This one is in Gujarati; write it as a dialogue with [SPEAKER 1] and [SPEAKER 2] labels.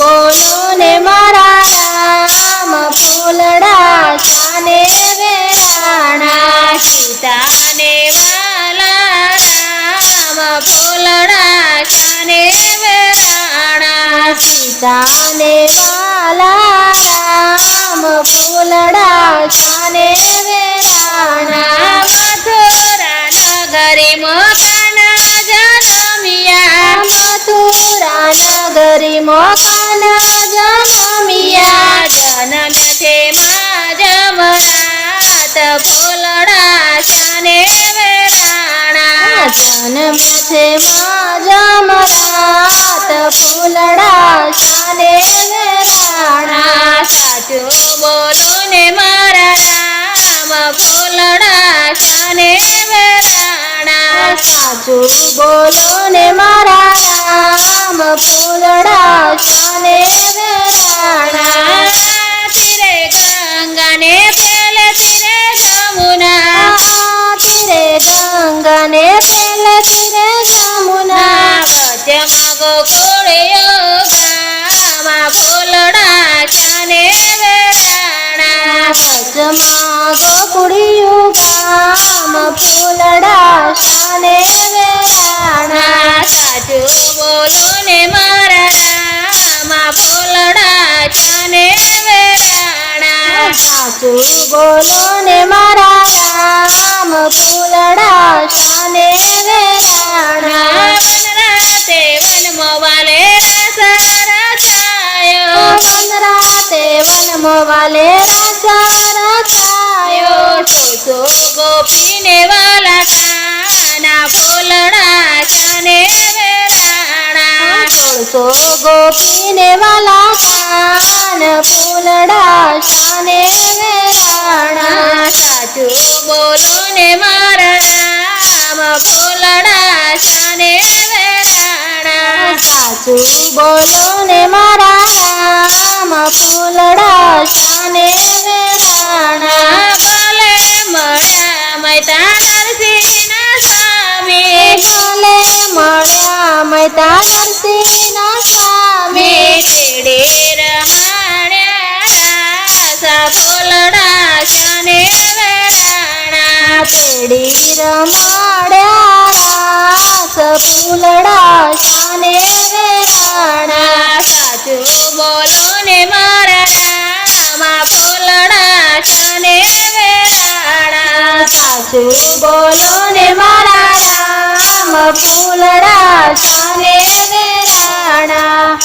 [SPEAKER 1] બોલો ને મારા રામ ફૂલડા શાને વેરાણા
[SPEAKER 2] સીતાને વાલા રામ ફૂલડા શાને વેરાણા
[SPEAKER 1] સીતાને વાલા રામ ફૂલડા શાને વેરાણા
[SPEAKER 2] મથુરા નગરી મોકાના જનમિયા
[SPEAKER 1] મથુરા નગરી મોકાના જનમિયા
[SPEAKER 2] જનમ છે માં જમરાત ફૂલડા શાને વેરાણા
[SPEAKER 1] જન્મ છે માં જમરાત ફૂલડા શાને વેરાણા
[SPEAKER 2] સાચું બોલો ને મારા રામ ફૂલડા શાને વેરાણા
[SPEAKER 1] સાચું બોલો ને મારા રામ ફૂલડા શાને વેરાણા
[SPEAKER 2] તીરે ગંગાને પેલે તીરે જમુના
[SPEAKER 1] તીરે ગંગાને પેલે તીરે જમુના
[SPEAKER 2] વચ્ચેમાં ગોકુળિયો ગામાં ફૂલડા શાને વેરાણા
[SPEAKER 1] વચમાં ગોકુળિયું ગામ ફૂલડા શાને વેરાણા
[SPEAKER 2] સાચું બોલો ને મારા રામ ફૂલડા શાને વેરાણા
[SPEAKER 1] સાચું બોલો ને મારા રામ ફૂલડા શાને વેરાણા
[SPEAKER 2] વનરાતે વનમાં વાલે રસ રચાયો
[SPEAKER 1] વનરાતે વનમાં વાલે રસ રચાયો
[SPEAKER 2] સો ગોપીને વાલા કાના ફૂલડા શાને વેરાણા
[SPEAKER 1] સો ગોપીને વાલા કાન ફૂલડા શાને વેરાણા
[SPEAKER 2] સાચું બોલો ને મારા રામ ફૂલડા શાને વેરાણા
[SPEAKER 1] સાચું બોલો ને મારા રામ ફૂલડા શાને વેરાણા
[SPEAKER 2] ભલે મળ્યા મૈતા નરસિંહના સ્વામી
[SPEAKER 1] ભલે મળ્યા મૈતા નરસિંહના સ્વામી
[SPEAKER 2] તેડે રમાડ્યા રાસ ફૂલડા શાને વેરાણા
[SPEAKER 1] પેડી રમાડ્યા રાસ ફૂલડા શાને વેરાણા
[SPEAKER 2] સાચું બોલો ને મારા રામ ફૂલડા શાને વેરાણા
[SPEAKER 1] સાચું બોલો ને મારા રામ ફૂલડા શાને વેરાણા